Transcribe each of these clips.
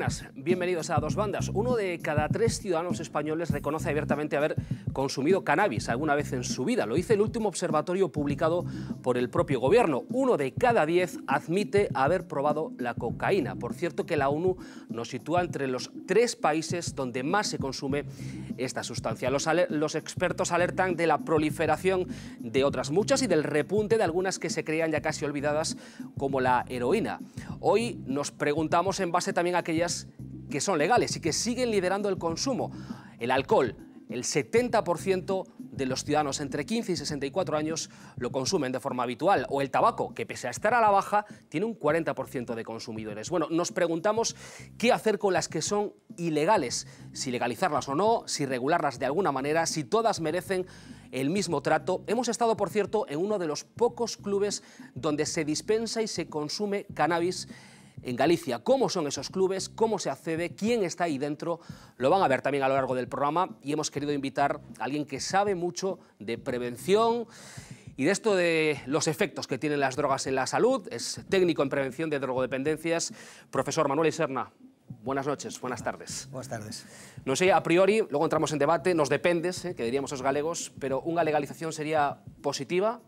buenas, bienvenidos a Dos Bandas. Uno de cada 3 ciudadanos españoles reconoce abiertamente haber consumido cannabis alguna vez en su vida. Lo dice el último observatorio publicado por el propio gobierno. 1 de cada 10 admite haber probado la cocaína. Por cierto que la ONU nos sitúa entre los 3 países donde más se consume esta sustancia. Los expertos alertan de la proliferación de otras muchas y del repunte de algunas que se creían ya casi olvidadas, como la heroína. Hoy nos preguntamos en base también a aquellas que son legales y que siguen liderando el consumo. El alcohol, el 70% de los ciudadanos entre 15 y 64 años lo consumen de forma habitual. O el tabaco, que pese a estar a la baja, tiene un 40% de consumidores. Bueno, nos preguntamos qué hacer con las que son ilegales, si legalizarlas o no, si regularlas de alguna manera, si todas merecen el mismo trato. Hemos estado, por cierto, en uno de los pocos clubes donde se dispensa y se consume cannabis en Galicia. ¿Cómo son esos clubes? ¿Cómo se accede? ¿Quién está ahí dentro? Lo van a ver también a lo largo del programa y hemos querido invitar a alguien que sabe mucho de prevención y de esto de los efectos que tienen las drogas en la salud. Es técnico en prevención de drogodependencias, profesor Manuel Iserna. Buenas noches, buenas tardes. Buenas tardes. Non sei, a priori, logo entramos en debate, nos dependes, que diríamos os galegos, pero unha legalización sería positiva?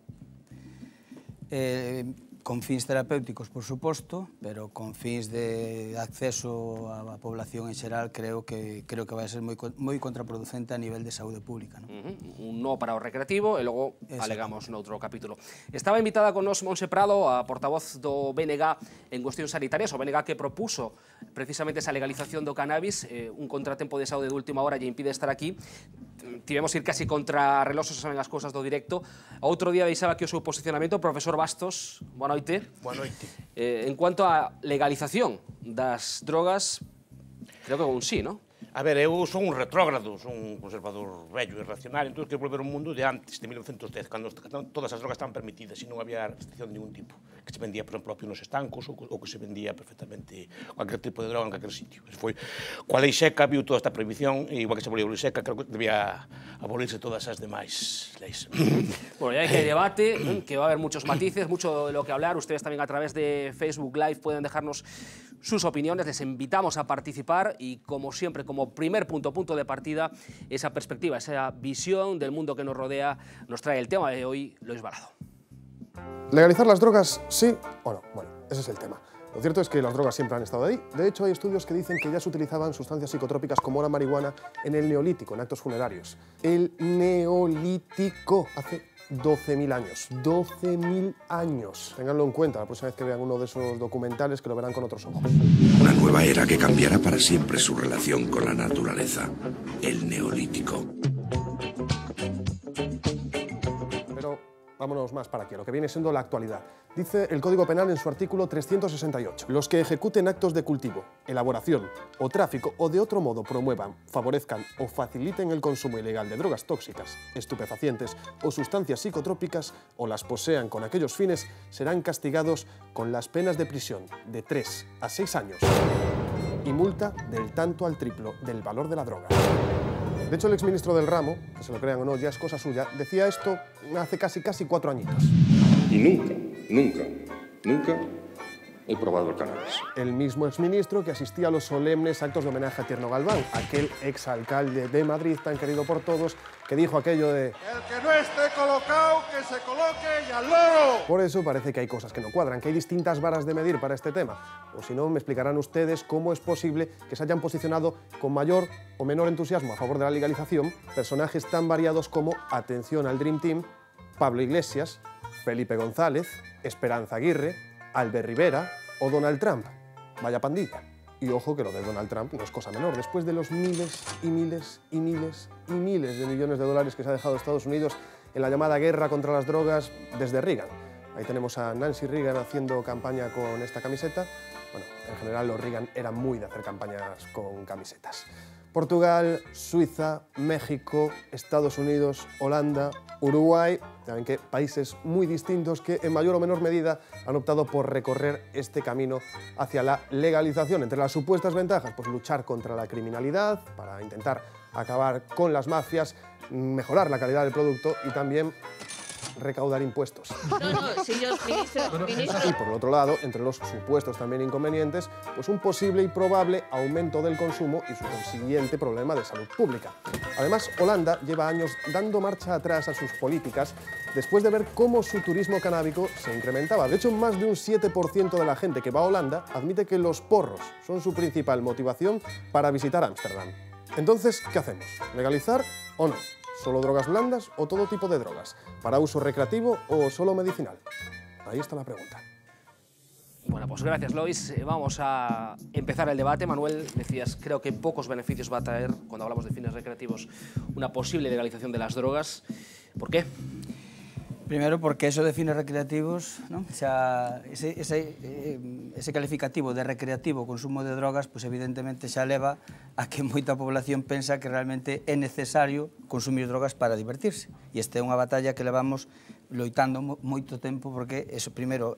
Con fins terapéuticos, por suposto, pero con fins de acceso á población en xeral creo que vai ser moi contraproducente a nivel de saúde pública, non? Un no para o recreativo e logo alegamos noutro capítulo. Estaba invitada con nos Monse Prado, a portavoz do BNG en cuestións sanitarias, o BNG que propuso precisamente esa legalización do cannabis. Un contratempo de saúde de última hora lle impide estar aquí. Tivemos ir casi contra reloxos, saben as cousas do directo. Outro día deixaba aquí o seu posicionamento, profesor Bastos, boa noite. Boa noite. En cuanto á legalización das drogas, creo que un sí, non? A ver, eu son un retrógrado, son un conservador vello e racional, entón que volver ao mundo de antes, de 1910, cando todas as drogas estaban permitidas e non había restricción de ningún tipo, que se vendía, por exemplo, nos estancos ou que se vendía perfectamente cualquier tipo de droga en cualquier sitio. Foi, coa lei seca, viu toda esta prohibición, e igual que se aboliu a lei seca, creo que debía abolirse todas as demais leis. Bueno, ya hay debate, que va a haber muchos matices, mucho de lo que hablar. Ustedes también a través de Facebook Live pueden dejarnos sus opiniones, les invitamos a participar y, como siempre, como primer punto de partida, esa perspectiva, esa visión del mundo que nos rodea, nos trae el tema de hoy, Luis Balado. ¿Legalizar las drogas, sí o no? Bueno, ese es el tema. Lo cierto es que las drogas siempre han estado ahí. De hecho, hay estudios que dicen que ya se utilizaban sustancias psicotrópicas como la marihuana en el Neolítico, en actos funerarios. El Neolítico, hace 12.000 años. 12.000 años. Ténganlo en cuenta la próxima vez que vean uno de esos documentales, que lo verán con otros ojos. Una nueva era que cambiará para siempre su relación con la naturaleza. El Neolítico. Pero vámonos más para aquí, a lo que viene siendo la actualidad. Dice el Código Penal en su artículo 368. Los que ejecuten actos de cultivo, elaboración o tráfico o de otro modo promuevan, favorezcan o faciliten el consumo ilegal de drogas tóxicas, estupefacientes o sustancias psicotrópicas o las posean con aquellos fines serán castigados con las penas de prisión de 3 a 6 años y multa del tanto al triplo del valor de la droga. De hecho, el exministro del ramo, que se lo crean o no, ya es cosa suya, decía esto hace casi 4 añitos. Y nunca he probado el cannabis. El mismo exministro que asistía a los solemnes actos de homenaje a Tierno Galván, aquel exalcalde de Madrid tan querido por todos, que dijo aquello de: el que no esté colocado, que se coloque y al loro. Por eso parece que hay cosas que no cuadran, que hay distintas varas de medir para este tema. O si no, me explicarán ustedes cómo es posible que se hayan posicionado con mayor o menor entusiasmo a favor de la legalización personajes tan variados como, atención al Dream Team, Pablo Iglesias, Felipe González, Esperanza Aguirre, Albert Rivera o Donald Trump. Vaya pandilla. Y ojo que lo de Donald Trump no es cosa menor. Después de los miles y miles y miles y miles de millones de dólares que se ha dejado Estados Unidos en la llamada guerra contra las drogas desde Reagan. Ahí tenemos a Nancy Reagan haciendo campaña con esta camiseta. Bueno, en general los Reagan eran muy de hacer campañas con camisetas. Portugal, Suiza, México, Estados Unidos, Holanda, Uruguay, saben que países muy distintos que en mayor o menor medida han optado por recorrer este camino hacia la legalización. Entre las supuestas ventajas, pues luchar contra la criminalidad, para intentar acabar con las mafias, mejorar la calidad del producto y también recaudar impuestos. No, señor ministro. Y por el otro lado, entre los supuestos también inconvenientes, pues un posible y probable aumento del consumo y su consiguiente problema de salud pública. Además, Holanda lleva años dando marcha atrás a sus políticas después de ver cómo su turismo canábico se incrementaba. De hecho, más de un 7% de la gente que va a Holanda admite que los porros son su principal motivación para visitar Ámsterdam. Entonces, ¿qué hacemos? ¿Legalizar o no? ¿Solo drogas blandas o todo tipo de drogas? ¿Para uso recreativo o solo medicinal? Ahí está la pregunta. Bueno, pues gracias, Lois. Vamos a empezar el debate. Manuel, decías, creo que pocos beneficios va a traer, cuando hablamos de fines recreativos, una posible legalización de las drogas. ¿Por qué? Primero, porque eso de fines recreativos, ¿no? O sea, ese calificativo de recreativo consumo de drogas, pues evidentemente xa leva a que moita población pensa que realmente é necesario consumir drogas para divertirse. E esta é unha batalla que levamos loitando moito tempo, porque eso primeiro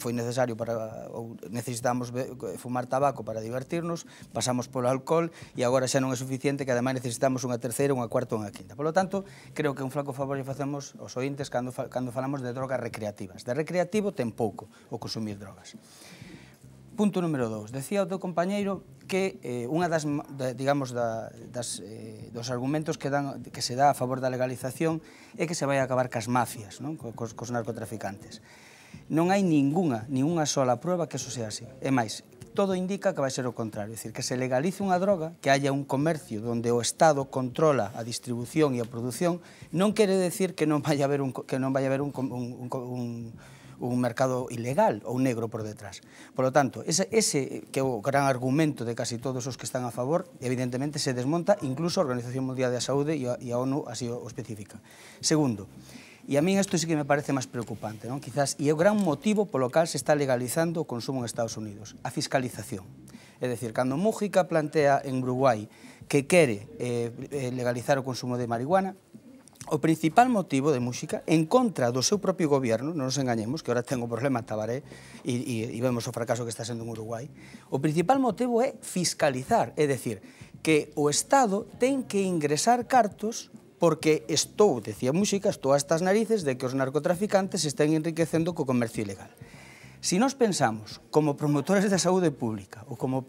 foi necesario para, ou necesitamos fumar tabaco para divertirnos, pasamos polo alcohol e agora xa non é suficiente, que ademais necesitamos unha terceira, unha cuarta ou unha quinta. Por lo tanto, creo que un flaco favor lle facemos aos ointes cando falamos de drogas recreativas. De recreativo ten pouco o consumir drogas. Punto número 2. Decía o teu compañeiro que unha das dos argumentos que se dá a favor da legalización é que se vai acabar cas mafias, non? Cos narcotraficantes. Non hai ningunha sola prueba que eso sea así. É máis, todo indica que vai ser o contrario, é dicir, que se legalice unha droga, que haya un comercio onde o Estado controla a distribución e a produción, non quere decir que non vai haber un mercado ilegal ou negro por detrás. Por lo tanto, ese que é o gran argumento de casi todos os que están a favor, evidentemente se desmonta, incluso a Organización Mundial da Saúde e a ONU así o especifica. Segundo, e a min isto sí que me parece máis preocupante, non? Quizás, e é o gran motivo polo cal se está legalizando o consumo en Estados Unidos, a fiscalización. É dicir, cando Mújica plantea en Uruguai que quere legalizar o consumo de marihuana, o principal motivo de Mújica, en contra do seu propio goberno, non nos engañemos, que ahora ten o problema Tabaré e vemos o fracaso que está sendo en Uruguai, o principal motivo é fiscalizar, é dicir, que o Estado ten que ingresar cartos porque decía Mújica, estou a estas narices de que os narcotraficantes se estén enriquecendo co comercio ilegal. Si nos pensamos, como promotores da saúde pública ou como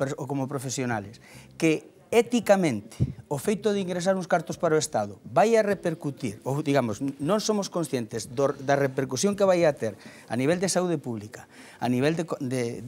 profesionales, que éticamente o feito de ingresar uns cartos para o Estado vai a repercutir, ou digamos, non somos conscientes da repercusión que vai a ter a nivel de saúde pública, a nivel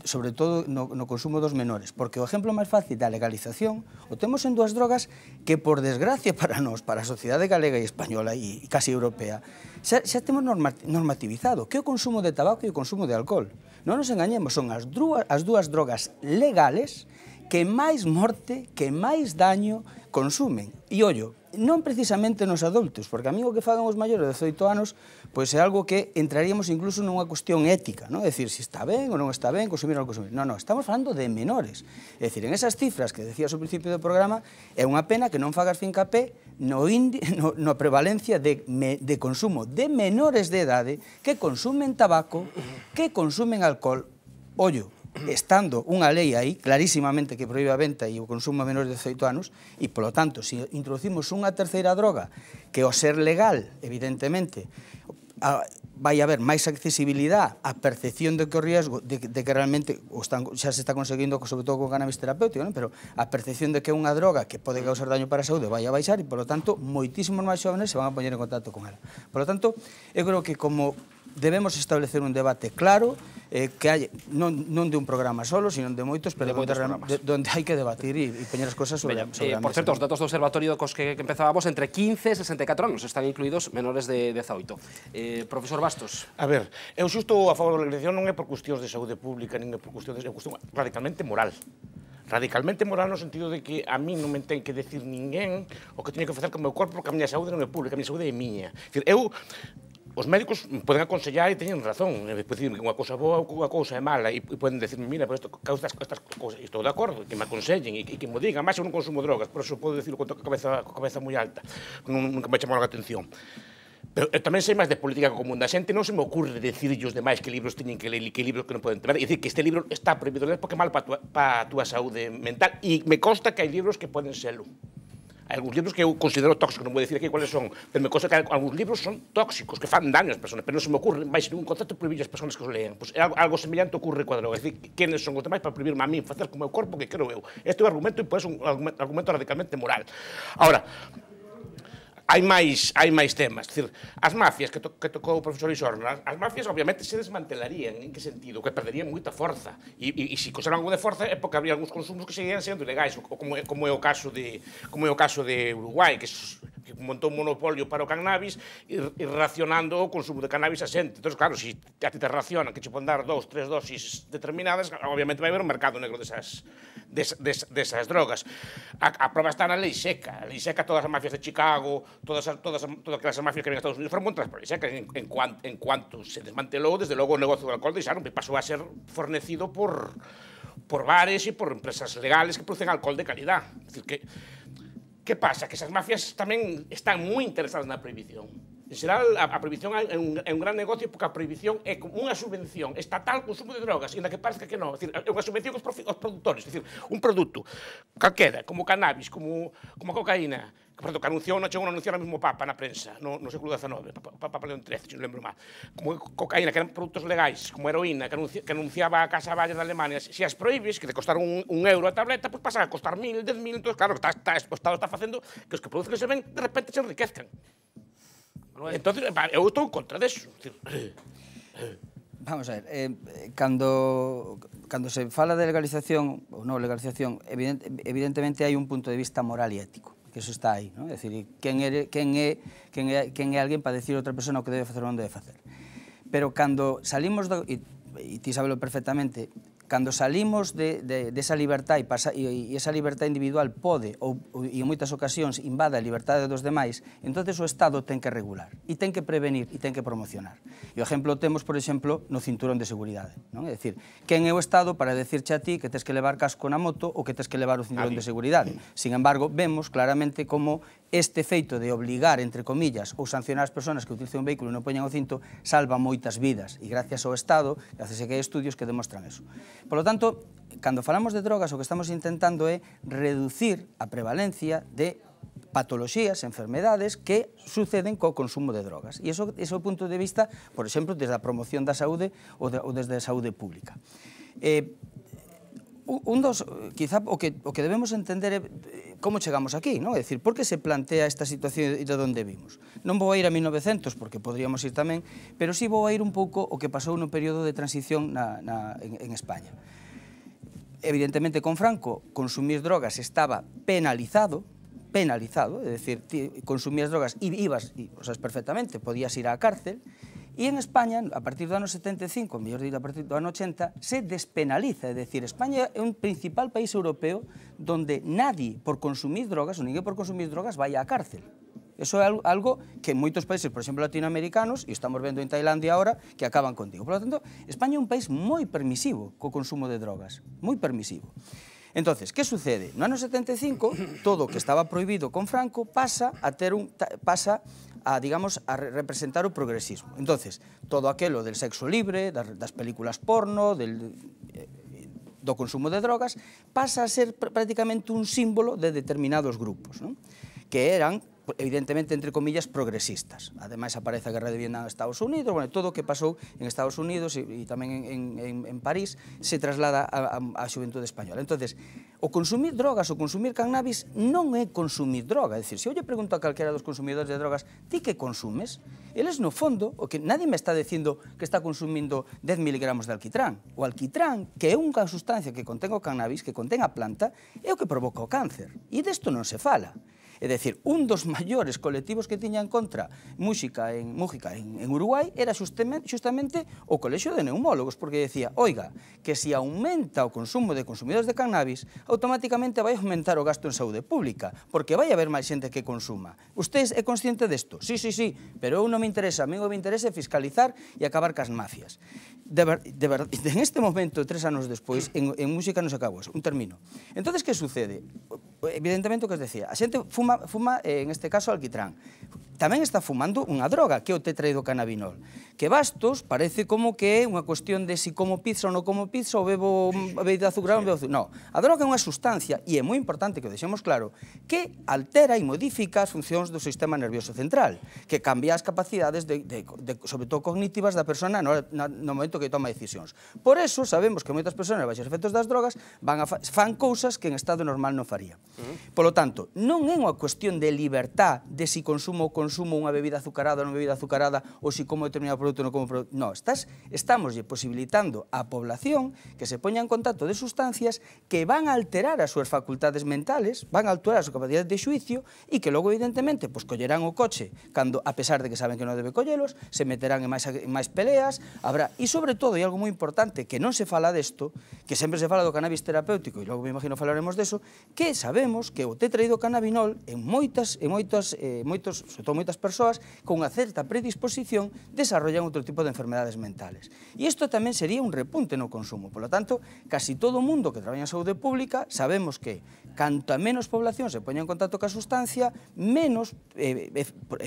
sobre todo no consumo dos menores, porque o exemplo máis fácil da legalización o temos en dúas drogas que, por desgracia para nós, para a sociedade galega e española e casi europea, xa temos normativizado, que é o consumo de tabaco e o consumo de alcohol. Non nos engañemos, son as dúas drogas legales que máis morte, que máis daño consumen. E ollo, non precisamente nos adultos, porque a mí o que fagan os maiores de 18 anos, pois é algo que entraríamos incluso nunha cuestión ética, non? É dicir, se está ben ou non está ben consumir ou non consumir. Non, estamos falando de menores. É dicir, en esas cifras que decías ao principio do programa, é unha pena que non fagas fincapé na prevalencia de consumo de menores de idade que consumen tabaco, que consumen alcohol. Ollo, estando unha lei aí, clarísimamente, que proíbe a venta e o consumo a menores de 18 anos, e, polo tanto, se introducimos unha terceira droga, que ao ser legal, evidentemente, vai haber máis accesibilidade á percepción de que o riesgo, de que realmente xa se está conseguindo, sobre todo con cannabis terapéutico, pero a percepción de que é unha droga que pode causar daño para a saúde vai a baixar e, polo tanto, moitísimos máis xóvenes se van a poñer en contacto con ela. Por lo tanto, eu creo que como debemos establecer un debate claro, que hai, non de un programa solo, sino de moitos, pero donde hai que debatir e poñer as cosas sobre a mesa. Por certo, os datos do observatorio cos que empezábamos, entre 15 e 64 anos están incluídos menores de 18. Profesor Bastos. A ver, eu xusto a favor da legalización non é por cuestións de saúde pública, nin é por cuestións, é cuestión radicalmente moral. Radicalmente moral no sentido de que a mí non me ten que decir ninguén o que teño que facer con o meu corpo, porque a miña saúde non é pública, a miña saúde é miña. Os médicos poden aconsellar e teñen razón, poden dicir que unha cousa boa ou unha cousa é mala, e poden decirme, mira, isto causa estas cousas, e estou de acordo, que me aconsellen e que me digan, máis eu non consumo drogas, por eso podo dicirlo con a cabeza moi alta, nunca me chamou a atención. Pero tamén sei máis de política común da xente, non se me ocurre decirllos demais que libros teñen que ler e que libros que non poden ter. É dicir, que este libro está prohibido ler porque é mal para a túa saúde mental, e me consta que hai libros que poden serlo. Hai algúns libros que eu considero tóxicos, non vou dicir aquí cuáles son, pero me consta que algúns libros son tóxicos, que fan daño ás persoas, pero non se me ocurre, baixo ningún concepto, prohibir as persoas que os lean. Pois algo semellante ocurre coa droga, é dicir, quenes son os demais para prohibirme a mí facer co meu corpo que quero eu. Este é o argumento e, pois, un argumento radicalmente moral. Ahora, hai máis temas, é dicir, as mafias que tocou o profesor Isorna, as mafias obviamente se desmantelarían, en que sentido? Que perderían moita forza, e se conservan algo de forza é porque habría algúns consumos que seguirían sendo ilegais, como é o caso de Uruguai, que montou un monopolio para o cannabis e racionando o consumo de cannabis a xente. Entón, claro, se a ti te racionan que che pon dar 2, 3 dosis determinadas, obviamente vai haber un mercado negro desas drogas. A prova está na lei seca. A lei seca, todas as mafias de Chicago, todas aquelas mafias que ven a Estados Unidos foron montadas por lei seca. En cuanto se desmantelou, desde logo o negocio do alcohol deixaron, pasou a ser fornecido por bares e por empresas legales que producen alcohol de calidad. É dicir, que pasa? Que esas mafias tamén están moi interesadas na prohibición. En xeral, a prohibición é un gran negocio porque a prohibición é como unha subvención estatal ao consumo de drogas, e na que parece que non. É unha subvención aos produtores. É dicir, un produto calquera, como cannabis, como a cocaína, que anunciou, chegou a anunciar o mesmo Papa na prensa, no século XIX, Papa León XIII, se non lembro mal. Como cocaína, que eran produtos legais, como heroína, que anunciaba a Casa Bayer de Alemania, se as prohibes, que te costaron un euro a tableta, pois pasan a costar 1.000, 10.000, entón, claro, o Estado está facendo que os que producen ese ben, de repente se enriquezcan. Entonces, eu estou en contra deso. Vamos a ver, cando se fala de legalización ou non legalización, evidentemente hai un punto de vista moral e ético, que eso está aí, non? É dicir, quen é alguén para decir a outra persona o que debe facer ou non debe facer. Pero cando salimos, e ti sabelo perfectamente, cando salimos de esa libertad e esa libertad individual pode, e en moitas ocasións invade a liberdade dos demais, entonces o Estado ten que regular, e ten que prevenir, e ten que promocionar. E o exemplo temos, por exemplo, no cinturón de seguridade, non? É dicir, quen é o Estado para decirche a ti que tes que levar casco na moto ou que tes que levar o cinturón de seguridade? Sin embargo, vemos claramente como este feito de obligar, entre comillas, ou sancionar as persoas que utilizan un vehículo e non poñan o cinto, salva moitas vidas, e gracias ao Estado, gracias a que hai estudios que demostran eso. Por lo tanto, cando falamos de drogas, o que estamos intentando é reducir a prevalencia de patoloxías, enfermedades que suceden co consumo de drogas. E iso é o punto de vista, por exemplo, desde a promoción da saúde ou desde a saúde pública. Quizá o que debemos entender é como chegamos aquí, non? É dicir, por que se plantea esta situación e de onde vimos? Non vou a ir a 1900, porque podríamos ir tamén, pero sí vou a ir un pouco o que pasou no período de transición en España. Evidentemente, con Franco, consumir drogas estaba penalizado, é dicir, consumías drogas e ibas, o sabes perfectamente, podías ir á cárcel, e en España, a partir do ano 75, mellor dito, a partir do ano 80, se despenaliza, é dicir, España é un principal país europeo donde nadie por consumir drogas, ou ninguén por consumir drogas, vai á cárcel. Eso é algo que en moitos países, por exemplo, latinoamericanos, e estamos vendo en Tailandia ahora, que acaban contigo. Por lo tanto, España é un país moi permisivo co consumo de drogas, moi permisivo. Entonces, que sucede? No ano 75, todo o que estaba prohibido con Franco pasa a digamos, a representar o progresismo. Entonces, todo aquelo del sexo libre, das películas porno, do consumo de drogas, pasa a ser prácticamente un símbolo de determinados grupos, non? Que eran, evidentemente, entre comillas, progresistas. Ademais, aparece a Guerra de Vietnam en Estados Unidos, bueno, todo o que pasou en Estados Unidos e tamén en París se traslada á xuventude española. Entonces, o consumir drogas, o consumir cannabis non é consumir droga. É dicir, se eu lle pregunto a calquera dos consumidores de drogas, ti que consumes? Eles, no fondo, o que nadie me está dicindo que está consumindo 10 miligramos de alquitrán. O alquitrán, que é unha sustancia que contén o cannabis, que contén a planta, é o que provoca o cáncer. E desto non se fala. É dicir, un dos maiores colectivos que tiña en contra Mújica en Uruguai era justamente o colexio de neumólogos, porque decía, oiga, que se aumenta o consumo de consumidores de cannabis, automáticamente vai aumentar o gasto en saúde pública, porque vai haber máis xente que consuma. Usted é consciente desto? Sí, pero eu non me interesa, a mí o que me interesa é fiscalizar e acabar cas mafias. En este momento, 3 anos despois, en Mújica non se acabou eso, un termino. Entonces, que sucede? Evidentemente, o que os decía, a xente fuma, en este caso, alquitrán. tamén está fumando unha droga, que é o tetraidrocannabinol, que bastos parece como que é unha cuestión de si como pizza ou non como pizza ou bebo bebida azucarada ou non bebo azucarada. No, a droga é unha sustancia, e é moi importante que o deixemos claro, que altera e modifica as funcións do sistema nervioso central, que cambia as capacidades, sobre todo cognitivas, da persona no momento que toma decisións. Por eso, sabemos que moitas persoas, baixos efectos das drogas, fan cousas que en estado normal non faría. Polo tanto, non é unha cuestión de libertad de si consumo unha bebida azucarada ou non bebida azucarada ou si como determinado produto ou non como produto. No, estamos posibilitando á población que se poña en contacto de sustancias que van a alterar as súas facultades mentales, van a alterar as súas capacidades de xuicio e que logo, evidentemente, collerán o coche cando, a pesar de que saben que non debe collelos, se meterán en máis peleas, habrá, e sobre todo, e algo moi importante, que non se fala desto, que sempre se fala do cannabis terapéutico, e logo me imagino falaremos deso, que sabemos que o tetraidrocannabinol en moitas, sobre todo moitas persoas, con unha certa predisposición, desarrollan outro tipo de enfermedades mentales. E isto tamén sería un repunte no consumo. Por lo tanto, casi todo o mundo que traballa en saúde pública sabemos que canto a menos población se poña en contacto ca sustancia, menos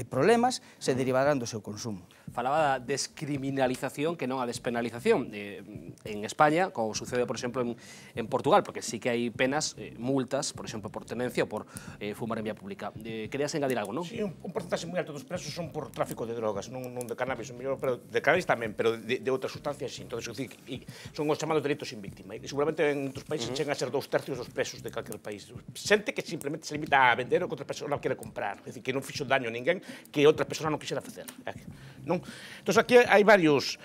problemas se derivarán do seu consumo. Falaba da descriminalización que non a despenalización. En España, como sucede, por exemplo, en Portugal, porque sí que hai penas, multas, por exemplo, por tenencia ou por fumar en vía pública. Querías engadir algo, non? Sí, un porcentaxe moi alto dos presos son por tráfico de drogas, non de cannabis, pero de cannabis tamén, pero de outras sustancias, sí. Entón, son os chamados delitos sin víctima. E seguramente en outros países chegan a ser 2/3 dos presos de calquer país. Xente que simplemente se limita a vender o que outra persona quere comprar. É dicir, que non fixo daño a ninguén que outra persona non quixera facer. Non? Entón, aquí hai varios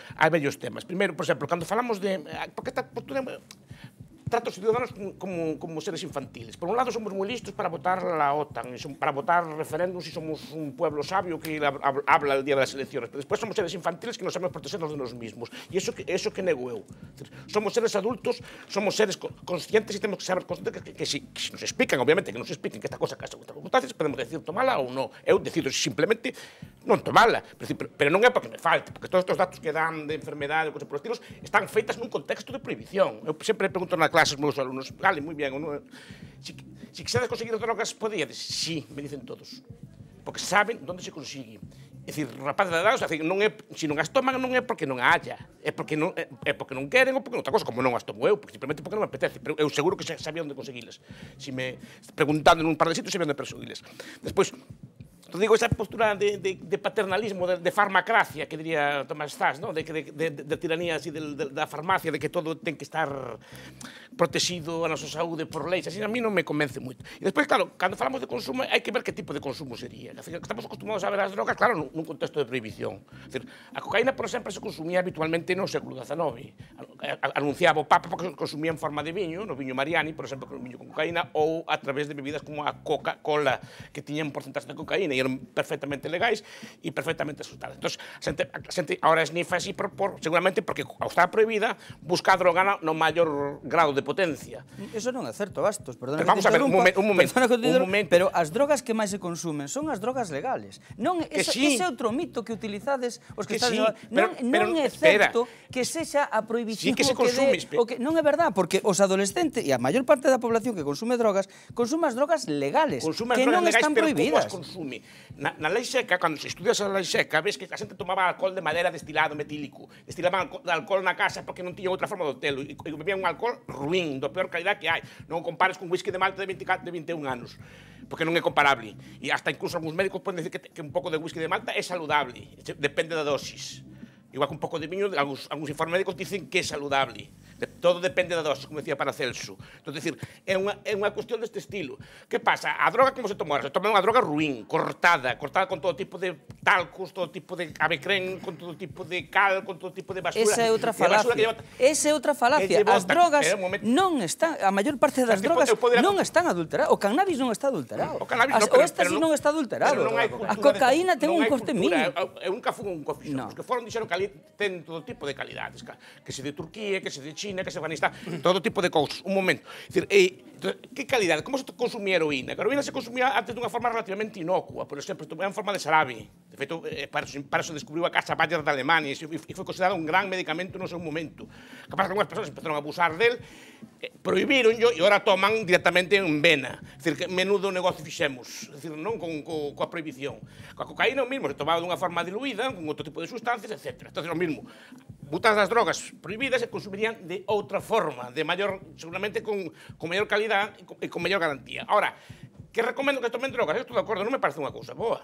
temas. Primeiro, por exemplo, cando falamos de... Porque esta postura trata os ciudadanos como seres infantiles. Por un lado, somos moi listos para votar a OTAN, para votar referéndums e somos un pueblo sabio que habla el día das elecciones. Pero despois somos seres infantiles que non sabemos protegernos de nos mismos. E iso que nego eu. Somos seres adultos, somos seres conscientes e temos que saber que se nos explican, obviamente, que nos expliquen que esta cosa casa contra circunstancias, podemos decir tomala ou non. Eu decido simplemente non tomala. Pero non é porque me falte, porque todos estes datos que dan de enfermedade ou cosas por estilos están feitas nun contexto de prohibición. Eu sempre pregunto na clase aos meus alumnos, vale, moi ben, si quixeras conseguir drogas, podíades? Sí, me dicen todos, porque saben onde se consigue. É dicir, rapaz de dados, se non as toman non é porque non a haya, é porque non queren ou porque non outra cosa, como non as tomo eu, porque simplemente porque non me apetece, pero eu seguro que sabía onde conseguilas. Se me preguntando nun par de sitios, sabía onde conseguilas. Despois, digo, esa postura de paternalismo, de farmacracia, que diría Tomás Zas, de tiranía así da farmacia, de que todo ten que estar protegido a nosa saúde por leis, así a mí non me convence moito. E despois, claro, cando falamos de consumo, hai que ver que tipo de consumo sería. Estamos acostumados a ver as drogas, claro, nun contexto de prohibición. A cocaína, por exemplo, se consumía habitualmente no século XIX. Anunciaba o Papa porque se consumía en forma de viño, no viño Mariani, por exemplo, con viño con cocaína, ou a través de bebidas como a Coca-Cola, que tiñan porcentaxe de cocaína e eran perfectamente legais e perfectamente asustadas. Entón, a xente agora esnifa así seguramente porque, ao estar prohibida, busca a droga no maior grado de potencia. Eso non é certo, Bastos, perdona que vamos a ver, un momento. Pero as drogas que máis se consumen son as drogas legales. Ese é outro mito que utilizades os que están... Non é certo que sexa a prohibición que se consume. Non é verdad, porque os adolescentes e a maior parte da población que consume drogas, consume as drogas legales, que non están prohibidas. Na lei seca, cando se estudias a lei seca, ves que a xente tomaba alcohol de madera destilado metílico, destilaban alcohol na casa porque non tiña outra forma de obtelo, e bebían un alcohol ruín, da peor calidad que hai. Non compares con whisky de Malta de 21 anos, porque non é comparable. E hasta incluso algúns médicos poden decir que un pouco de whisky de Malta é saludable, depende da dosis. Igual que un pouco de viño, algúns informes médicos dicen que é saludable. Todo depende da dosis, como decía Paracelso. Entón, decir, é unha cuestión deste estilo. Que pasa? A droga como se toma? Se toma unha droga ruín, cortada con todo tipo de talcos, todo tipo de avecrén, con todo tipo de cal, con todo tipo de basura. Esa é outra falacia. Esa é outra falacia. As drogas non están, a maior parte das drogas non están adulteradas. O cannabis non está adulterado. O éxtasis non está adulterado. A cocaína ten un coste mínimo. Eu nunca fui un coffee shop. Os que foron dixeron que ali ten todo tipo de calidades. Que se de Turquía, que se de China, China, que se Afganistán, todo tipo de cousas. Un momento. Dicir, que calidade? Como se consumía heroína? A heroína se consumía antes dunha forma relativamente inocua, por exemplo, en forma de sarabi. De feito, para eso descubriu a Casa Bayer de Alemania e foi considerado un gran medicamento no seu momento. Capaz que algunhas persoas empezaron a abusar del, prohibironlo e agora toman directamente en vena. Dicir, que menudo negocio fixemos, dicir, non coa prohibición. Coa cocaína o mismo, se tomaba dunha forma diluída, con outro tipo de sustancias, etc. Entonces, o mismo, muchas das drogas prohibidas se consumirían de outra forma, de maior, seguramente con maior calidad e con maior garantía. Ahora, que recomendo que tomen drogas? Estou de acordo, non me parece unha cousa boa.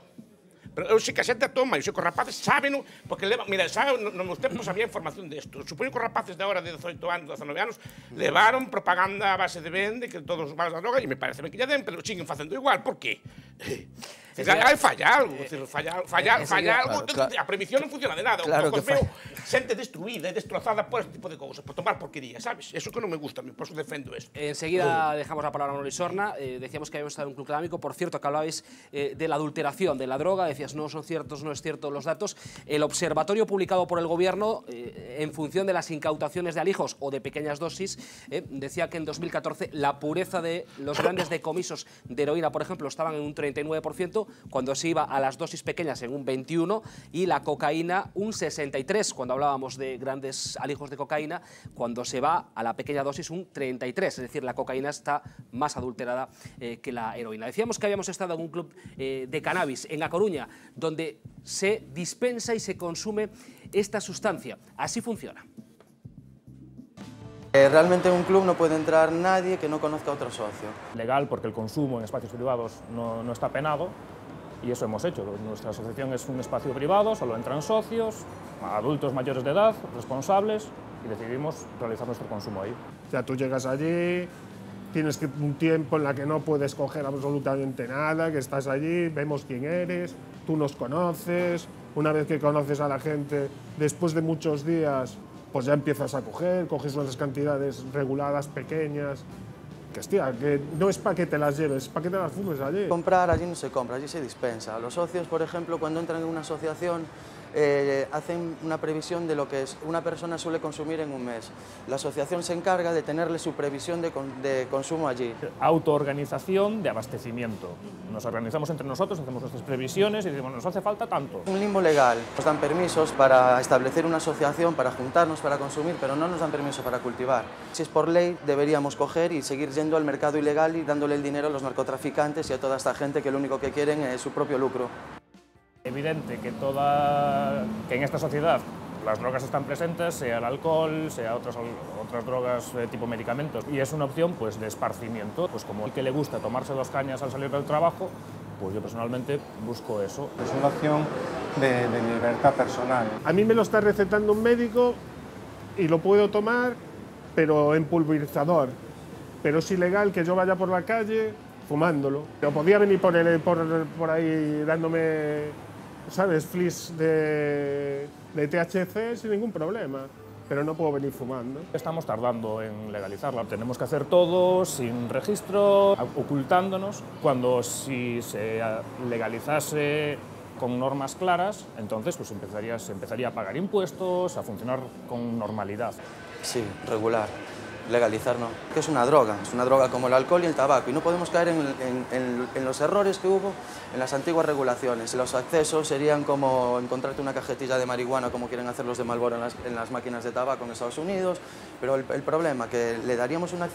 Pero eu sei que a xente a toma, e sei que os rapaces sábeno, porque leva, mira, nos meus tempos había información desto. Supoño que os rapaces de agora de 18 anos, 19 anos, levaron propaganda a base de vende, que todos os malos da droga, e me parece ben que lle den, pero siguen facendo igual. Por qué? Falla algo, falla algo, a prohibición non funciona de nada. O veo xente destruída e destrozada por este tipo de cousas, por tomar porquería, sabes? Eso que non me gusta, por eso defendo esto. Enseguida dejamos la palabra a Manuel Isorna. Decíamos que habíamos estado en un club canábico. Por cierto, que hablabais de la adulteración de la droga. Decías, no son ciertos, no es cierto los datos. El observatorio publicado por el gobierno, en función de las incautaciones de alijos o de pequeñas dosis, decía que en 2014 la pureza de los grandes decomisos de heroína, por ejemplo, estaban en un 39%, cuando se iba a las dosis pequeñas en un 21%, y la cocaína un 63%, cuando hablábamos de grandes alijos de cocaína, cuando se va a la pequeña dosis un 33%, es decir, la cocaína está más adulterada que la heroína. Decíamos que habíamos estado en un club de cannabis en A Coruña, donde se dispensa y se consume esta sustancia. Así funciona. Realmente en un club no puede entrar nadie que no conozca a otro socio. Legal, porque el consumo en espacios privados no está penado, y eso hemos hecho. Nuestra asociación es un espacio privado, solo entran socios, adultos mayores de edad, responsables, y decidimos realizar nuestro consumo ahí. O sea, tú llegas allí, tienes un tiempo en la que no puedes coger absolutamente nada, que estás allí, vemos quién eres, tú nos conoces, una vez que conoces a la gente, después de muchos días, pues ya empiezas a coges unas cantidades reguladas, pequeñas, que hostia, que no es para que te las lleves, es para que te las fumes allí. Comprar allí no se compra, allí se dispensa. Los socios, por ejemplo, cuando entran en una asociación, hacen una previsión de lo que una persona suele consumir en un mes. La asociación se encarga de tenerle su previsión de consumo allí. Autoorganización de abastecimiento. Nos organizamos entre nosotros, hacemos nuestras previsiones y decimos, nos hace falta tanto. Un limbo legal. Nos dan permisos para establecer una asociación, para juntarnos, para consumir, pero no nos dan permiso para cultivar. Si es por ley, deberíamos coger y seguir yendo al mercado ilegal y dándole el dinero a los narcotraficantes y a toda esta gente que lo único que quieren es su propio lucro. Evidente que en esta sociedad las drogas están presentes, sea el alcohol, sea otras drogas tipo medicamentos, y es una opción pues, de esparcimiento. Pues como el que le gusta tomarse 2 cañas al salir del trabajo, pues yo personalmente busco eso. Es una opción de libertad personal. A mí me lo está recetando un médico y lo puedo tomar, pero en pulverizador. Pero es ilegal que yo vaya por la calle fumándolo. Yo podía venir por ahí dándome, ¿sabes?, flis de THC sin ningún problema, pero no puedo venir fumando. Estamos tardando en legalizarla. Tenemos que hacer todo sin registro, ocultándonos, cuando si se legalizase con normas claras, entonces pues se empezaría a pagar impuestos, a funcionar con normalidad. Sí, regular. Legalizar no, que es una droga como el alcohol y el tabaco, y no podemos caer en los errores que hubo en las antiguas regulaciones. Los accesos serían como encontrarte una cajetilla de marihuana como quieren hacer los de Marlboro en las máquinas de tabaco en Estados Unidos, pero el problema que le daríamos una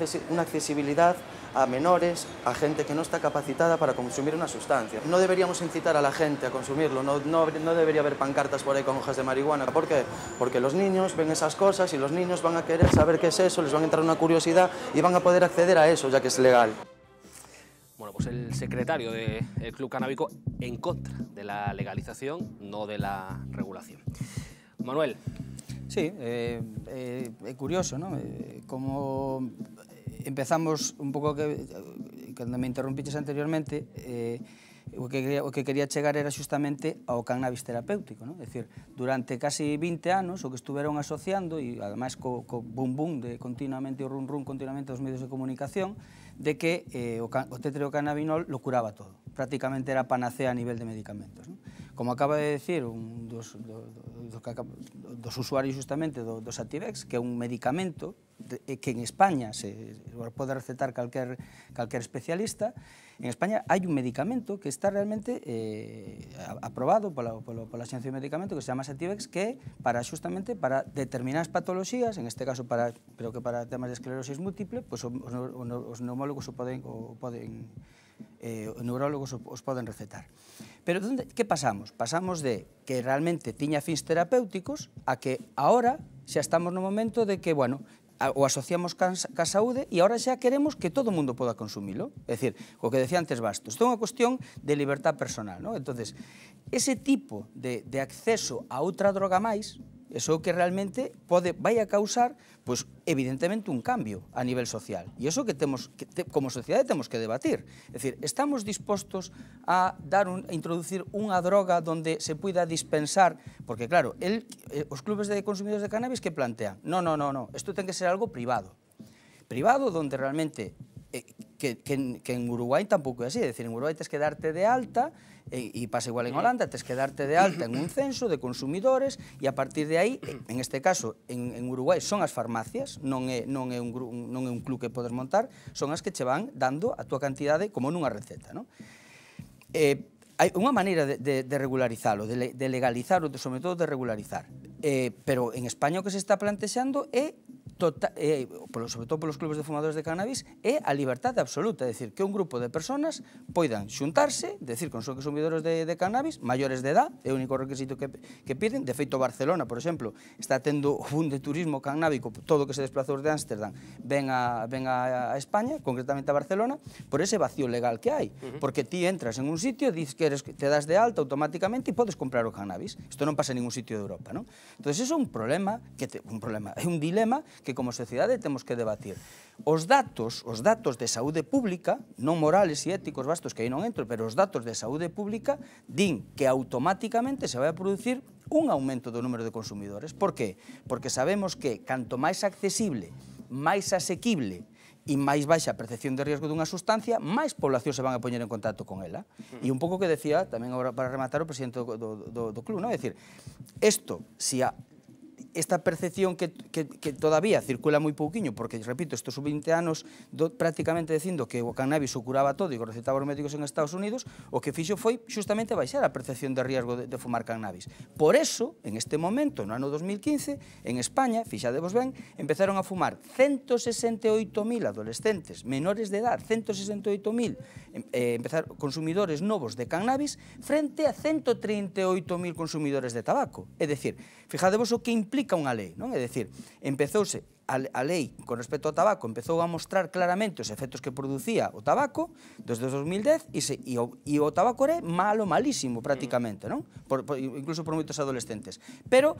accesibilidad a menores, a gente que no está capacitada para consumir una sustancia. No deberíamos incitar a la gente a consumirlo, no debería haber pancartas por ahí con hojas de marihuana. ¿Por qué? Porque los niños ven esas cosas y los niños van a querer saber qué es eso, les van a entrar una curiosidad y van a poder acceder a eso, ya que es legal. Bueno, pues el secretario del Club Canábico en contra de la legalización, no de la regulación. Manuel. Sí, é curioso, non? Como empezamos un pouco cando me interrompiches anteriormente, o que quería chegar era xustamente ao cannabis terapéutico, non? É dicir, durante casi 20 anos o que estuveron asociando, e ademais co boom de continuamente, o run continuamente dos medios de comunicación, de que o tetrahidrocannabinol lo curaba todo. Prácticamente era panacea a nivel de medicamentos, non? Como acaba de decir un dos usuarios justamente do Sativex, que é un medicamento que en España se pode recetar calquer especialista. En España hai un medicamento que está realmente aprobado pola Axencia de Medicamento, que se chama Sativex, que é justamente para determinadas patoloxías, en este caso creo que para temas de esclerosis múltiple, pois os neumólogos os neurólogos os poden recetar. Pero que pasamos? Pasamos de que realmente tiña fins terapéuticos a que agora xa estamos no momento de que, bueno, o asociamos ca saúde e agora xa queremos que todo o mundo poda consumilo. É dicir, o que decía antes Bastos, isto é unha cuestión de libertad personal, non? Entonces, ese tipo de acceso a outra droga máis, eso que realmente vai a causar, pois, evidentemente, un cambio a nivel social. E iso que como sociedade temos que debatir. É dicir, estamos dispostos a introducir unha droga donde se puida dispensar, porque, claro, os clubes de consumidores de cannabis que plantean, no, isto ten que ser algo privado. Privado donde realmente, que en Uruguai tampouco é así, é dicir, en Uruguai tes que darte de alta, e pasa igual en Holanda, tes que darte de alta en un censo de consumidores e a partir de aí, en este caso, en Uruguai son as farmacias, non é un club que podes montar, son as que che van dando a túa cantidade como nunha receta, non? Hai unha maneira de regularizalo, de legalizarlo, sobre todo de regularizar, pero en España o que se está plantexando é sobre todo polos clubes de fumadores de cannabis, é a liberdade absoluta, é dicir, que un grupo de personas poidan xuntarse, decir, con consumidores de cannabis, maiores de edad, é o único requisito que piden. De feito, Barcelona, por exemplo, está tendo un de turismo cannábico, todo que se desplazou de Ámsterdam ven a España, concretamente a Barcelona, por ese vacío legal que hai, porque ti entras en un sitio, dices que te das de alta automáticamente e podes comprar o cannabis. Isto non pasa en ningún sitio de Europa, non? Entón, iso é un problema, é un dilema que como sociedade temos que debatir. Os datos de saúde pública, non morales e éticos, Bastos, que aí non entro, pero os datos de saúde pública din que automáticamente se vai a producir un aumento do número de consumidores. Por qué? Porque sabemos que canto máis accesible, máis asequible e máis baixa a percepción de riesgo dunha sustancia, máis población se van a poñer en contacto con ela. E un pouco que decía, tamén agora para rematar, o presidente do club, non? É dicir, esta percepción que todavía circula moi pouquiño, porque, repito, estos 20 anos prácticamente dicindo que o cannabis o curaba todo e o recetaba os médicos en Estados Unidos, o que fixo foi justamente baixar a percepción de riesgo de fumar cannabis. Por eso, en este momento, no ano 2015, en España, fixadevos ben, empezaron a fumar 168.000 adolescentes menores de edad, 168.000 consumidores novos de cannabis frente a 138.000 consumidores de tabaco. É dicir, fijadevos o que implica unha lei, non? É dicir, empezouse a lei con respecto ao tabaco, empezou a mostrar claramente os efectos que producía o tabaco desde 2010 e o tabaco era malísimo prácticamente, non? Incluso por moitos adolescentes. Pero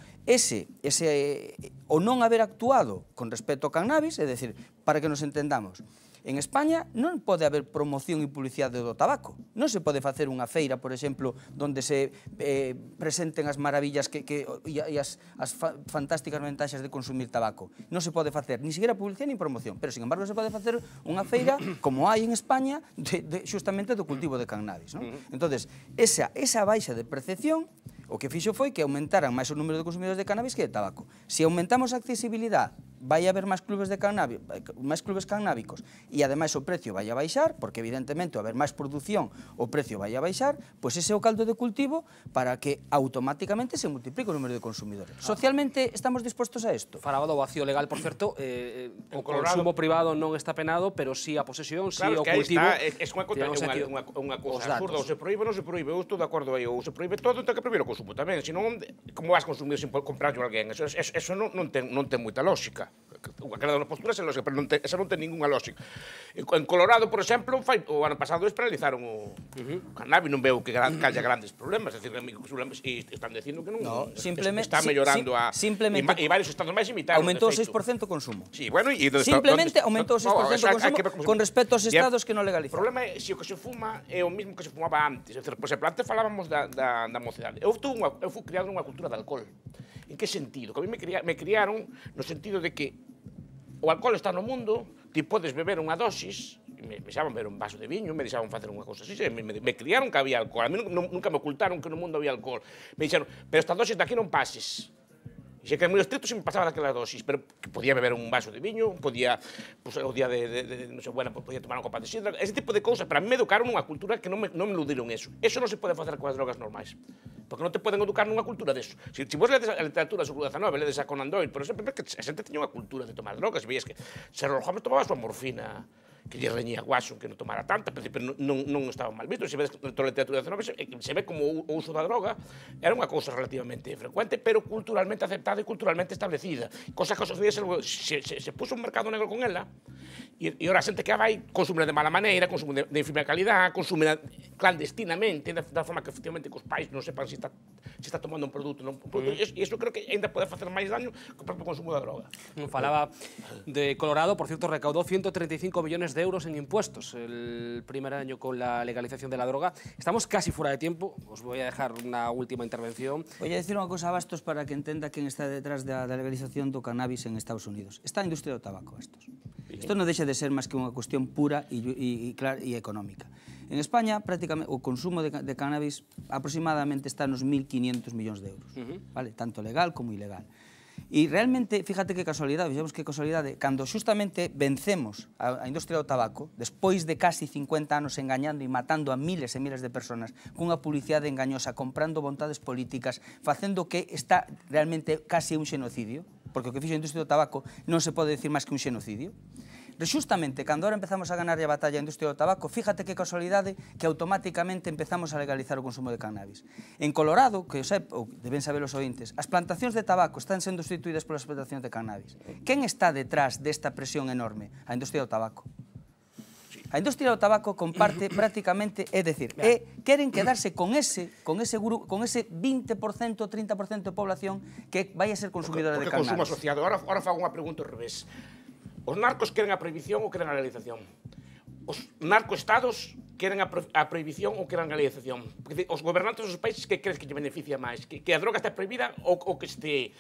o non haber actuado con respecto ao cannabis, é dicir, para que nos entendamos, en España non pode haber promoción e publicidade do tabaco. Non se pode facer unha feira, por exemplo, onde se presenten as maravillas e as fantásticas ventaxas de consumir tabaco. Non se pode facer ni siquiera publicidade ni promoción, pero, sin embargo, se pode facer unha feira, como hai en España, justamente do cultivo de cannabis. Entón, esa baixa de percepción, o que fixo foi que aumentaran máis o número de consumidores de cannabis que de tabaco. Se aumentamos a accesibilidade, vai haber máis clubes cannábicos e, ademais, o precio vai a baixar, porque, evidentemente, ao haber máis produción, o precio vai a baixar, pois ese é o caldo de cultivo para que automáticamente se multiplique o número de consumidores. Socialmente, estamos dispostos a isto? Falaba do vacío legal, por certo, o consumo privado non está penado, pero sí a posesión, sí o cultivo. É unha cousa absurda, ou se proíbe ou non se proíbe, eu estou de acordo aí, ou se proíbe todo, ten que proibir o consumo tamén, senón, como vas consumir sin comprarlo a alguén? Eso non ten moita lógica. Cada unha postura é lógica, pero esa non ten ninguna lógica. En Colorado, por exemplo, o ano pasado despenalizaron o cannabis, non veo que haya grandes problemas, é dicir, están dicindo que non está mellorando e varios estados máis imitaron. Aumentou 6% o consumo. Simplemente aumentou 6% o consumo con respecto aos estados que non legalizaron. O problema é se o que se fuma é o mismo que se fumaba antes. É dicir, por exemplo, antes falábamos da mocedade. Eu fui criado nunha cultura de alcohol. En que sentido? Que a mí me criaron no sentido de que o alcohol está no mundo, ti podes beber unha dosis, me deixaban beber un vaso de viño, me deixaban facer unha cousa así, me criaron que había alcohol, a mí nunca me ocultaron que no mundo había alcohol. Me dixeron, pero esta dosis de aquí non pases. E se que moi estricto, se me pasaba daquela dosis, pero que podía beber un vaso de viño, podía, pues, o día de non sei, bueno, pues, podía tomar un copa de sidra, ese tipo de cousas. Para mí me educaron nunha cultura que non me iludiron eso. Eso non se pode facer coas drogas normais. Porque non te poden educar nunha cultura deso. Se vos ledes a literatura do século XIX, ledes a Conan Doyle, por exemplo, que a xente tiña unha cultura de tomar drogas, veías que Sherlock Holmes tomaba a súa morfina, que lle reñía a Watson que non tomara tanta, pero non estaba mal visto. Se vedes que toda a literatura do XIX se ve como o uso da droga era unha cousa relativamente frecuente, pero culturalmente aceptada e culturalmente establecida. Cosa que aos días se puso un mercado negro con ela, e ora a xente que vai consume de mala maneira, consume de infime calidad, consume clandestinamente, da forma que efectivamente que os pais non sepan se está tomando un produto. E iso creo que ainda pode facer máis daño que o propio consumo da droga. Falaba de Colorado, por cierto, recaudó 135 millones de euros en impuestos el primer año con la legalización de la droga. Estamos casi fuera de tiempo, os voy a dejar una última intervención. Voy a decir unha cosa a Bastos para que entenda quen está detrás da legalización do cannabis en Estados Unidos. Está a industria do tabaco, Bastos. Isto non deixa de ser máis que unha cuestión pura e económica. En España, prácticamente, o consumo de cannabis aproximadamente está nos 1.500 millóns de euros, vale? Tanto legal como ilegal. E realmente, fíjate que casualidade, vexamos que casualidade, cando xustamente vencemos a industria do tabaco, despois de casi 50 anos engañando e matando a miles e miles de personas cunha publicidade engañosa, comprando vontades políticas, facendo que está realmente casi un xenocidio, porque o que fixo a industria do tabaco non se pode decir máis que un xenocidio. Justamente, cando ahora empezamos a ganar a batalla a industria do tabaco, fíjate que casualidade que automáticamente empezamos a legalizar o consumo de cannabis. En Colorado, que deben saber os ointes, as plantacións de tabaco están sendo sustituídas polas plantacións de cannabis. Quen está detrás desta presión enorme? A industria do tabaco. A industria do tabaco comparte prácticamente, é dicir, queren quedarse con ese 20%, 30% de población que vai a ser consumidora de cannabis. Porque consumo asociado. Ahora fago unha pregunta ao revés. Os narcos queren a prohibición ou queren a legalización? Os narcoestados queren a prohibición ou queren a legalización? Porque os gobernantes dos países que crees que lle beneficia máis? Que a droga está prohibida ou que este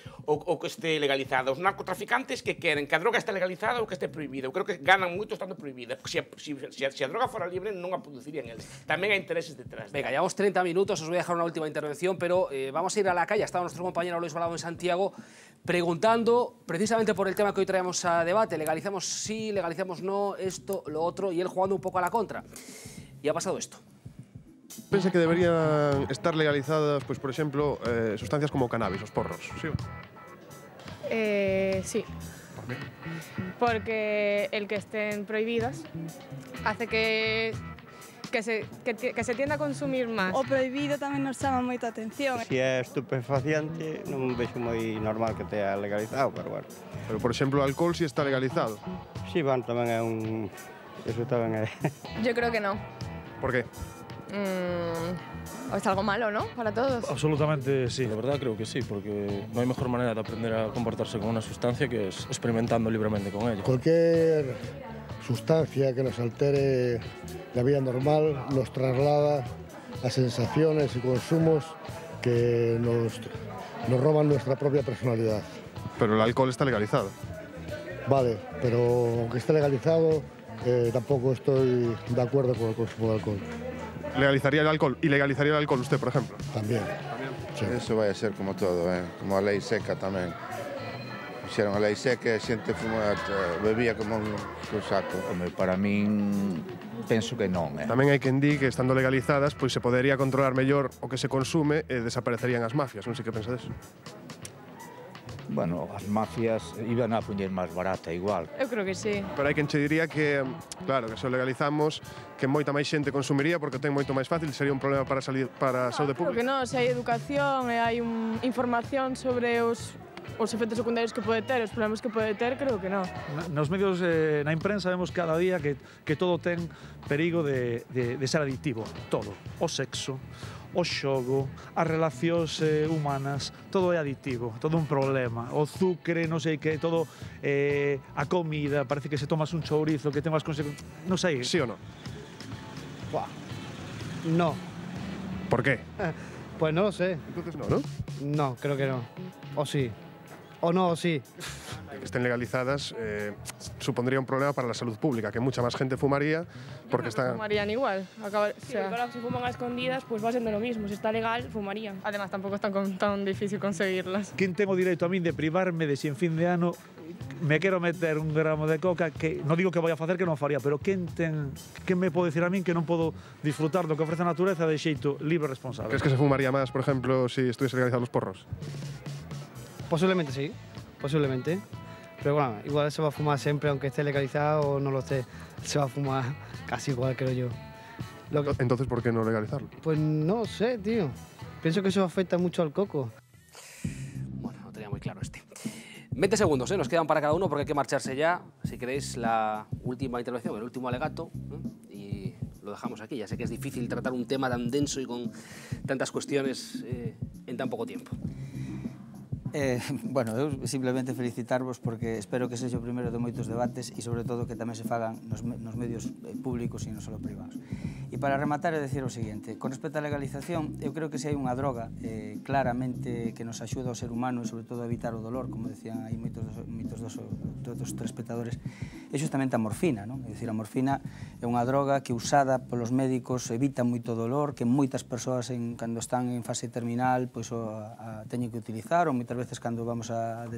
legalizada? Os narcotraficantes que queren? Que a droga está legalizada ou que este prohibida? Eu creo que ganan moito estando prohibida. Porque se a droga fora libre non a producirían eles. Tamén hai intereses detrás. Venga, llevamos 30 minutos, os voy a dejar una última intervención, pero vamos a ir a la calle. Estaba nuestro compañero Luis Balado en Santiago preguntando precisamente por el tema que hoy traemos a debate. Legalizamos sí, legalizamos no, esto, lo otro, y él jugando un poco a la contra. Y ha pasado esto. Pense que deberían estar legalizadas, pues, por ejemplo, sustancias como cannabis, los porros, ¿sí? Sí. ¿Por qué? Porque el que estén prohibidas hace que se tienda a consumir máis. O prohibido tamén nos chama moita atención. Si é estupefaciente, non vexo moi normal que tea legalizado, pero bueno. Pero, por exemplo, o alcohol si está legalizado. Si, bueno, tamén é un... Eso tamén é... Yo creo que no. ¿Por qué? Es algo malo, ¿no? Para todos. Absolutamente sí, la verdad creo que sí, porque no hay mejor manera de aprender a comportarse con una sustancia que es experimentando libremente con ella. Cualquier sustancia que nos altere la vida normal nos traslada a sensaciones y consumos que nos roban nuestra propia personalidad. Pero el alcohol está legalizado. Vale, pero aunque esté legalizado, tampoco estoy de acuerdo con el consumo de alcohol. ¿Legalizaría el alcohol? ¿Y legalizaría el alcohol usted, por ejemplo? También. Sí. Eso vai a ser como todo, como a lei seca tamén. Fixeron a lei seca e a xente bebía como un saco. Home, para min penso que non. Tamén hai quen di que estando legalizadas pois se podería controlar mellor o que se consume e desaparecerían as mafias. Non sei que pensa deso. Bueno, as mafias iban a poñer máis barata igual. Eu creo que sí. Pero hai quen che diría que, claro, que se o legalizamos que moita máis xente consumiría porque ten moito máis fácil, sería un problema para a saúde pública. Porque non, se hai educación e hai información sobre os efectos secundarios que pode ter, os problemas que pode ter, creo que non. Nos medios, na imprensa, vemos cada día que todo ten perigo de ser adictivo. Todo. O sexo, o xogo, as relacións humanas, todo é adictivo, todo un problema. O azucre, non sei que, todo a comida, parece que se tomas un chourizo que ten máis consecuencias, non sei. Sí ou non? No. ¿Por qué? Pues no lo sé. Entonces no, ¿no? No, creo que no. O sí. O no, o sí. que estén legalizadas supondría un problema para la salud pública, que mucha más gente fumaría porque está... Fumarían igual. Sí, claro, si fuman a escondidas, pues va siendo lo mismo. Si está legal, fumarían. Además, tampoco es tan difícil conseguirlas. ¿Quién tengo dereito a mí de privarme de si en fin de ano me quero meter un gramo de coca que non digo que vai a facer que non faría, pero quen me pode decir a min que non podo disfrutar do que ofrece a natureza de xeito libre e responsable? ¿Crees que se fumaría más, por ejemplo, si estuviese legalizados los porros? Posiblemente sí, posiblemente. Pero bueno, igual se va a fumar siempre, aunque esté legalizado o no lo esté. Se va a fumar casi igual, creo yo. Entonces, ¿por qué no legalizarlo? Pues no sé, tío. Pienso que eso afecta mucho al coco. Bueno, no tenía muy claro este. 20 segundos, nos quedan para cada uno porque hay que marcharse ya. Si queréis, la última intervención, el último alegato, y lo dejamos aquí. Ya sé que es difícil tratar un tema tan denso y con tantas cuestiones en tan poco tiempo. Bueno, eu simplemente felicitarvos porque espero que sexa o primeiro de moitos debates e sobre todo que tamén se fagan nos medios públicos e non só privados. E para rematar é dicir o seguinte, con respecto á legalización, eu creo que se hai unha droga claramente que nos axuda ao ser humano e sobre todo a evitar o dolor, como decían aí moitos dos telespectadores, é justamente a morfina, non? É dicir, a morfina é unha droga que usada polos médicos evita moito dolor, que moitas persoas cando están en fase terminal pois teñen que utilizar, ou moitas veces cando vamos a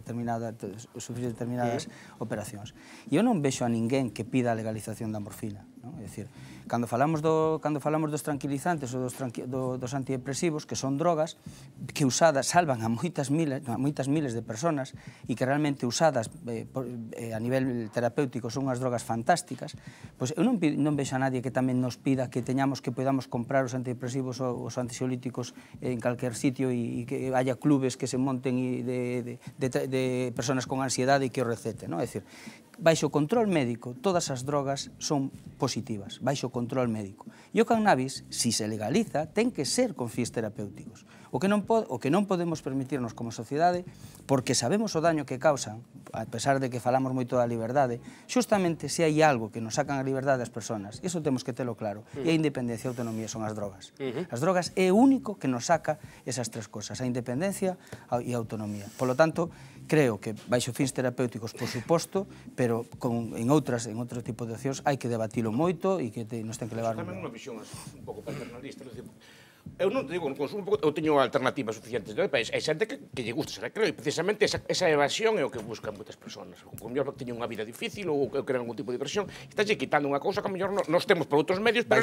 sufrir determinadas operacións. E eu non vexo a ninguén que pida a legalización da morfina, non? É dicir, cando falamos dos tranquilizantes ou dos antidepresivos, que son drogas que usadas salvan a moitas miles de personas e que realmente usadas a nivel terapéutico son unhas drogas fantásticas, pois eu non vexo a nadie que tamén nos pida que podamos comprar os antidepresivos ou os ansiolíticos en calquer sitio e que haya clubes que se monten de personas con ansiedade e que o receten, non? É dicir, baixo control médico, todas as drogas son positivas, baixo control médico. E o cannabis, si se legaliza, ten que ser con fins terapéuticos. O que non podemos permitirnos como sociedade, porque sabemos o daño que causan, a pesar de que falamos moito da liberdade, xustamente se hai algo que nos sacan a liberdade das persoas, iso temos que telo claro, e a independencia e a autonomía son as drogas. As drogas é o único que nos saca esas tres cosas, a independencia e a autonomía. Por lo tanto, creo que baixo fins terapéuticos, por suposto, pero en outro tipo de accións hai que debatilo moito e que nos ten que levar... Tamén unha visión un pouco paternalista, eu non te digo, non consumo, eu teño alternativas suficientes de país. Hai xente que lle gusta ser creo, e precisamente esa evasión é o que buscan moitas persoas. O mellor teñen unha vida difícil ou queren algún tipo de diversión, estálle quitando unha cousa que a mellor nos temos por outros medios, pero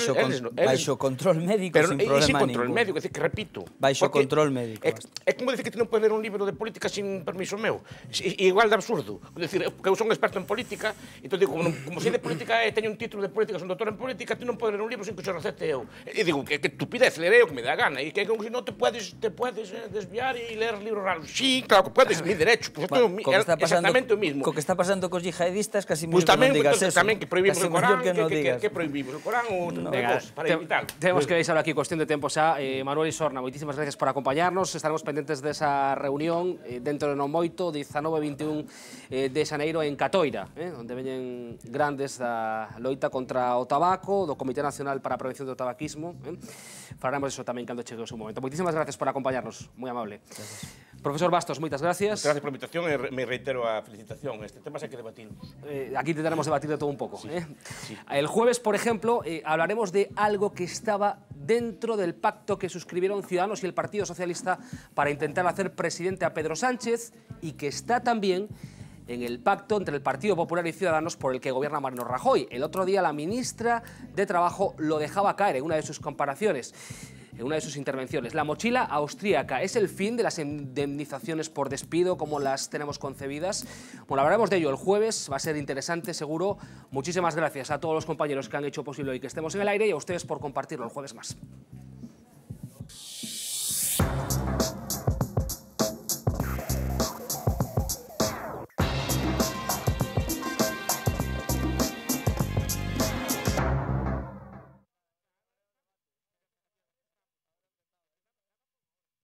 baixo control médico, sin problema ningún. Control médico, é dicir, que repito. Baixo control médico. É como dicir que ti non podes ler un libro de política sin permiso meu. Igual de absurdo. É dicir, que eu son experto en política, e entón digo, como sei de política e teño un título de política, son doutor en política, ti non podes ler un libro sin que se recete eu. E digo, que estupidez, lerei o que me dá gana, e que si no te puedes desviar y leer libros raros. Sí, claro que puedes, mi derecho. Pues exactamente lo mismo. Co que está pasando cos yihadistas, casi pues tamén, non digas eso. Tamén que prohibimos el Corán, que prohibimos el Corán ou para evitar. Tenemos que ir ahora aquí, cuestión de tiempo xa. Manuel Isorna, moitísimas gracias por acompañarnos. Estaremos pendentes desa reunión dentro de non moito, 19 e 21 de xaneiro en Catoira, onde veñen grandes da loita contra o tabaco, do Comité Nacional para a Prevención do Tabaquismo. Falaremos eso tamén cando chegue o seu momento. Moitísimas gracias por acompañarnos, moi amable. Gracias. Profesor Bastos, moitas gracias. Gracias por a invitación e me reitero a felicitación. Este tema hai que debatirlo. Aquí tentaremos debatir de todo un pouco. Sí, sí. El jueves, por ejemplo, hablaremos de algo que estaba dentro del pacto que suscribieron Ciudadanos y el Partido Socialista para intentar hacer presidente a Pedro Sánchez y que está también en el pacto entre el Partido Popular y Ciudadanos por el que gobierna Mariano Rajoy. El otro día la ministra de Trabajo lo dejaba caer en una de sus comparaciones, en una de sus intervenciones. La mochila austríaca es el fin de las indemnizaciones por despido como las tenemos concebidas. Bueno, hablaremos de ello el jueves, va a ser interesante seguro. Muchísimas gracias a todos los compañeros que han hecho posible hoy que estemos en el aire y a ustedes por compartirlo el jueves más.